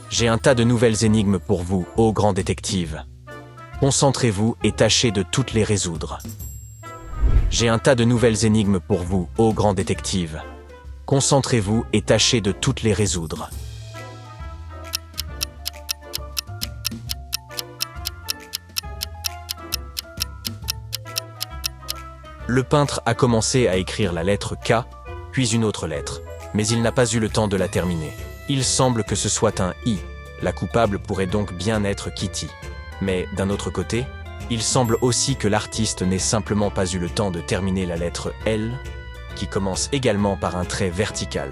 J'ai un tas de nouvelles énigmes pour vous, ô grand détective. Concentrez-vous et tâchez de toutes les résoudre. J'ai un tas de nouvelles énigmes pour vous, ô grand détective. Concentrez-vous et tâchez de toutes les résoudre. Le peintre a commencé à écrire la lettre K, puis une autre lettre, mais il n'a pas eu le temps de la terminer. Il semble que ce soit un I. La coupable pourrait donc bien être Kitty. Mais d'un autre côté, il semble aussi que l'artiste n'ait simplement pas eu le temps de terminer la lettre L, qui commence également par un trait vertical.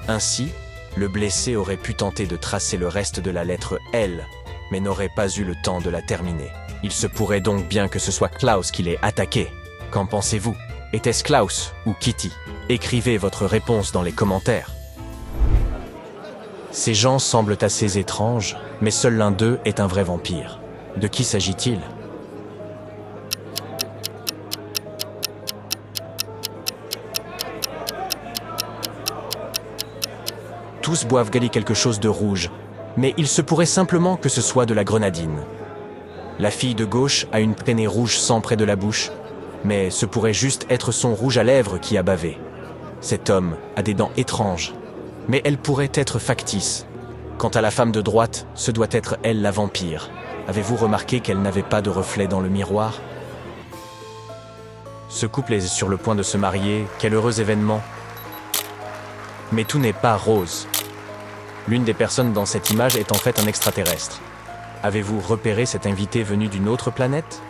Ainsi, le blessé aurait pu tenter de tracer le reste de la lettre L, mais n'aurait pas eu le temps de la terminer. Il se pourrait donc bien que ce soit Klaus qui l'ait attaqué. Qu'en pensez-vous? Était-ce Klaus ou Kitty? Écrivez votre réponse dans les commentaires. Ces gens semblent assez étranges, mais seul l'un d'eux est un vrai vampire. De qui s'agit-il? Tous boivent quelque chose de rouge, mais il se pourrait simplement que ce soit de la grenadine. La fille de gauche a une traînée rouge sang près de la bouche, mais ce pourrait juste être son rouge à lèvres qui a bavé. Cet homme a des dents étranges, mais elle pourrait être factice. Quant à la femme de droite, ce doit être elle la vampire. Avez-vous remarqué qu'elle n'avait pas de reflet dans le miroir? Ce couple est sur le point de se marier, quel heureux événement. Mais tout n'est pas rose. L'une des personnes dans cette image est en fait un extraterrestre. Avez-vous repéré cet invité venu d'une autre planète?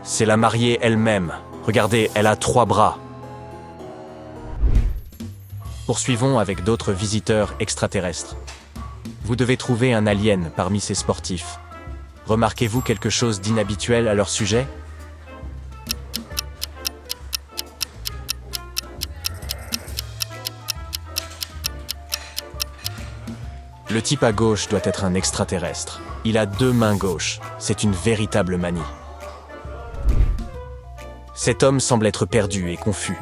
C'est la mariée elle-même. Regardez, elle a 3 bras. Poursuivons avec d'autres visiteurs extraterrestres. Vous devez trouver un alien parmi ces sportifs. Remarquez-vous quelque chose d'inhabituel à leur sujet? Le type à gauche doit être un extraterrestre. Il a 2 mains gauches. C'est une véritable manie. Cet homme semble être perdu et confus.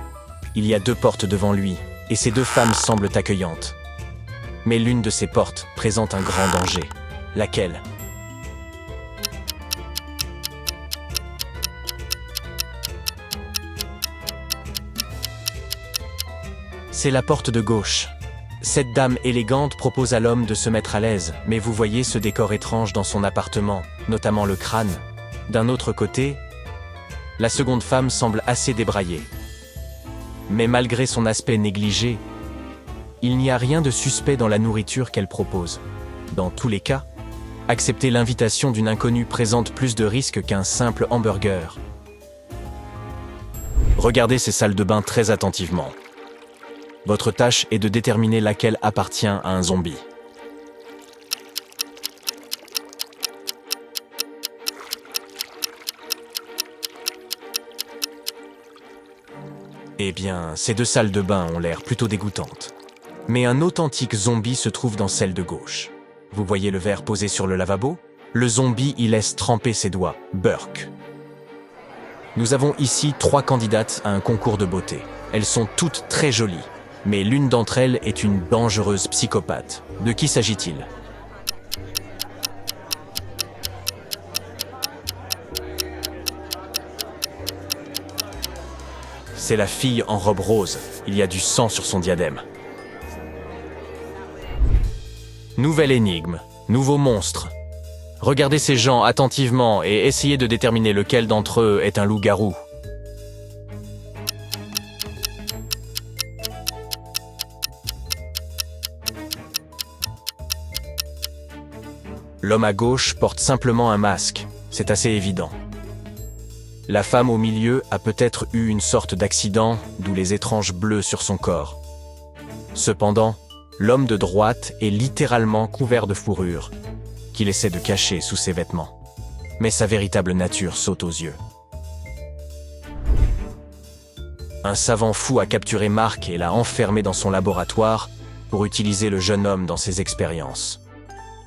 Il y a 2 portes devant lui, et ces 2 femmes semblent accueillantes. Mais l'une de ces portes présente un grand danger. Laquelle? C'est la porte de gauche. Cette dame élégante propose à l'homme de se mettre à l'aise, mais vous voyez ce décor étrange dans son appartement, notamment le crâne. D'un autre côté, la seconde femme semble assez débraillée. Mais malgré son aspect négligé, il n'y a rien de suspect dans la nourriture qu'elle propose. Dans tous les cas, accepter l'invitation d'une inconnue présente plus de risques qu'un simple hamburger. Regardez ces salles de bain très attentivement. Votre tâche est de déterminer laquelle appartient à un zombie. Eh bien, ces 2 salles de bain ont l'air plutôt dégoûtantes. Mais un authentique zombie se trouve dans celle de gauche. Vous voyez le verre posé sur le lavabo? Le zombie y laisse tremper ses doigts. Burk. Nous avons ici 3 candidates à un concours de beauté. Elles sont toutes très jolies, mais l'une d'entre elles est une dangereuse psychopathe. De qui s'agit-il? C'est la fille en robe rose. Il y a du sang sur son diadème. Nouvelle énigme. Nouveau monstre. Regardez ces gens attentivement et essayez de déterminer lequel d'entre eux est un loup-garou. L'homme à gauche porte simplement un masque. C'est assez évident. La femme au milieu a peut-être eu une sorte d'accident, d'où les étranges bleus sur son corps. Cependant, l'homme de droite est littéralement couvert de fourrure, qu'il essaie de cacher sous ses vêtements. Mais sa véritable nature saute aux yeux. Un savant fou a capturé Mark et l'a enfermé dans son laboratoire pour utiliser le jeune homme dans ses expériences.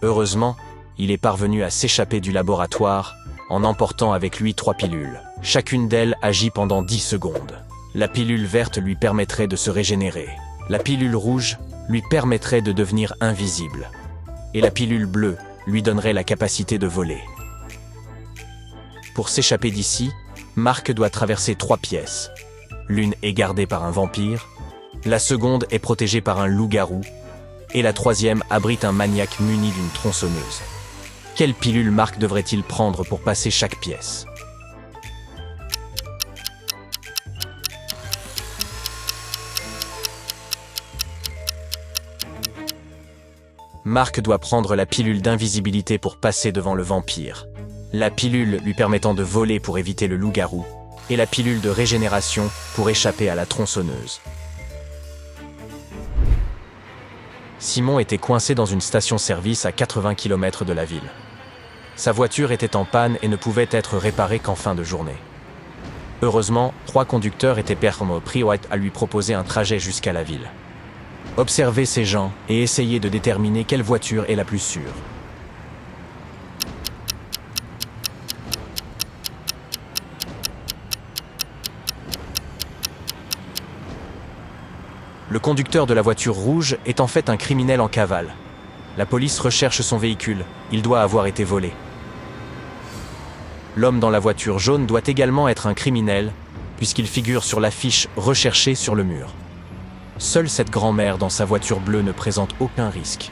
Heureusement, il est parvenu à s'échapper du laboratoire en emportant avec lui 3 pilules. Chacune d'elles agit pendant 10 secondes. La pilule verte lui permettrait de se régénérer. La pilule rouge lui permettrait de devenir invisible. Et la pilule bleue lui donnerait la capacité de voler. Pour s'échapper d'ici, Mark doit traverser 3 pièces. L'une est gardée par un vampire, la seconde est protégée par un loup-garou, et la troisième abrite un maniaque muni d'une tronçonneuse. Quelle pilule Mark devrait-il prendre pour passer chaque pièce? Mark doit prendre la pilule d'invisibilité pour passer devant le vampire, la pilule lui permettant de voler pour éviter le loup-garou, et la pilule de régénération pour échapper à la tronçonneuse. Simon était coincé dans une station-service à 80 km de la ville. Sa voiture était en panne et ne pouvait être réparée qu'en fin de journée. Heureusement, 3 conducteurs étaient prêts à lui proposer un trajet jusqu'à la ville. Observez ces gens et essayez de déterminer quelle voiture est la plus sûre. Le conducteur de la voiture rouge est en fait un criminel en cavale. La police recherche son véhicule, il doit avoir été volé. L'homme dans la voiture jaune doit également être un criminel, puisqu'il figure sur l'affiche recherchée sur le mur. Seule cette grand-mère dans sa voiture bleue ne présente aucun risque.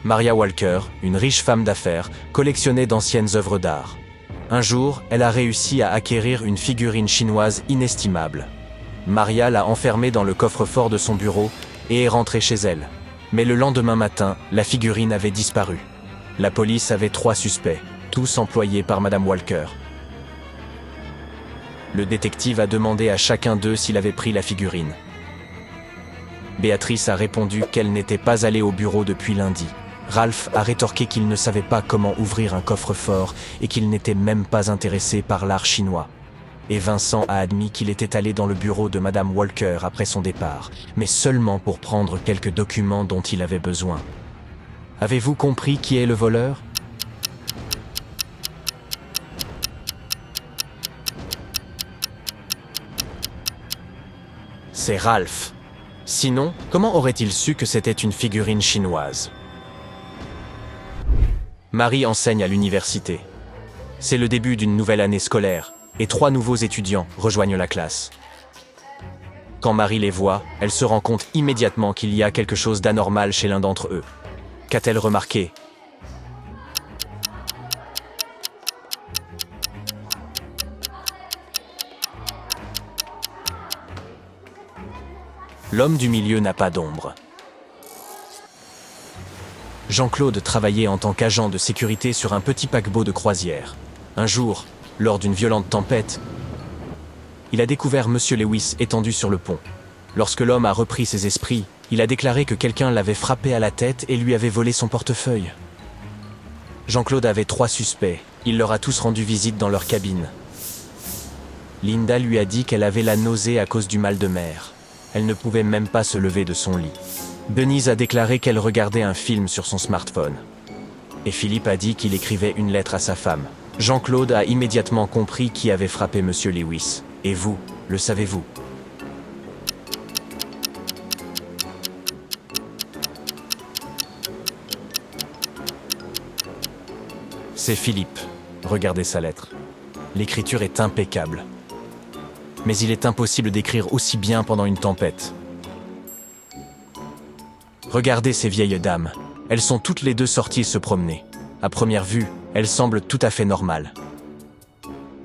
Maria Walker, une riche femme d'affaires, collectionnait d'anciennes œuvres d'art. Un jour, elle a réussi à acquérir une figurine chinoise inestimable. Maria l'a enfermée dans le coffre-fort de son bureau et est rentrée chez elle. Mais le lendemain matin, la figurine avait disparu. La police avait 3 suspects, tous employés par Madame Walker. Le détective a demandé à chacun d'eux s'il avait pris la figurine. Béatrice a répondu qu'elle n'était pas allée au bureau depuis lundi. Ralph a rétorqué qu'il ne savait pas comment ouvrir un coffre-fort et qu'il n'était même pas intéressé par l'art chinois. Et Vincent a admis qu'il était allé dans le bureau de Madame Walker après son départ, mais seulement pour prendre quelques documents dont il avait besoin. Avez-vous compris qui est le voleur ? C'est Ralph. Sinon, comment aurait-il su que c'était une figurine chinoise ? Marie enseigne à l'université. C'est le début d'une nouvelle année scolaire, et 3 nouveaux étudiants rejoignent la classe. Quand Marie les voit, elle se rend compte immédiatement qu'il y a quelque chose d'anormal chez l'un d'entre eux. Qu'a-t-elle remarqué ? L'homme du milieu n'a pas d'ombre. Jean-Claude travaillait en tant qu'agent de sécurité sur un petit paquebot de croisière. Un jour, lors d'une violente tempête, il a découvert Monsieur Lewis étendu sur le pont. Lorsque l'homme a repris ses esprits, il a déclaré que quelqu'un l'avait frappé à la tête et lui avait volé son portefeuille. Jean-Claude avait 3 suspects. Il leur a tous rendu visite dans leur cabine. Linda lui a dit qu'elle avait la nausée à cause du mal de mer. Elle ne pouvait même pas se lever de son lit. Denise a déclaré qu'elle regardait un film sur son smartphone. Et Philippe a dit qu'il écrivait une lettre à sa femme. Jean-Claude a immédiatement compris qui avait frappé Monsieur Lewis. Et vous, le savez-vous ? C'est Philippe. Regardez sa lettre. L'écriture est impeccable. Mais il est impossible d'écrire aussi bien pendant une tempête. Regardez ces vieilles dames. Elles sont toutes les 2 sorties se promener. À première vue, elles semblent tout à fait normales.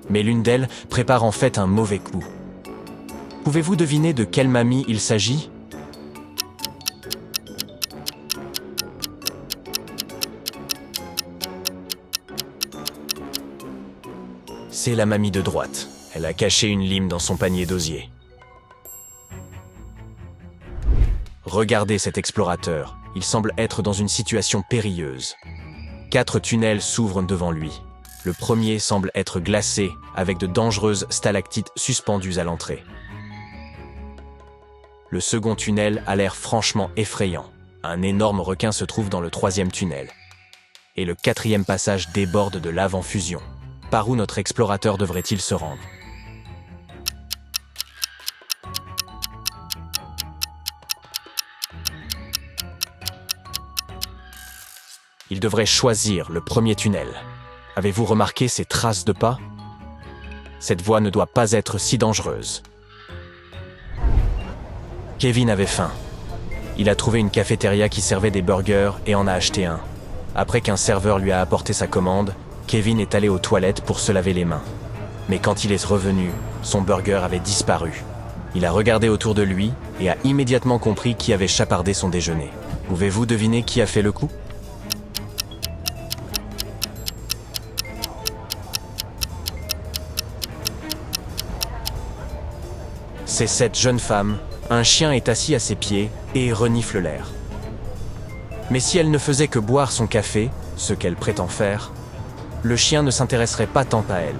Mais l'une d'elles prépare en fait un mauvais coup. Pouvez-vous deviner de quelle mamie il s'agit ? C'est la mamie de droite. Elle a caché une lime dans son panier d'osier. Regardez cet explorateur. Il semble être dans une situation périlleuse. 4 tunnels s'ouvrent devant lui. Le premier semble être glacé, avec de dangereuses stalactites suspendues à l'entrée. Le second tunnel a l'air franchement effrayant. Un énorme requin se trouve dans le 3e tunnel. et le 4e passage déborde de lave en fusion. Par où notre explorateur devrait-il se rendre? Il devrait choisir le premier tunnel. Avez-vous remarqué ces traces de pas? Cette voie ne doit pas être si dangereuse. Kevin avait faim. Il a trouvé une cafétéria qui servait des burgers et en a acheté un. Après qu'un serveur lui a apporté sa commande, Kevin est allé aux toilettes pour se laver les mains. Mais quand il est revenu, son burger avait disparu. Il a regardé autour de lui et a immédiatement compris qui avait chapardé son déjeuner. Pouvez-vous deviner qui a fait le coup? C'est cette jeune femme. Un chien est assis à ses pieds et renifle l'air. Mais si elle ne faisait que boire son café, ce qu'elle prétend faire, le chien ne s'intéresserait pas tant à elle.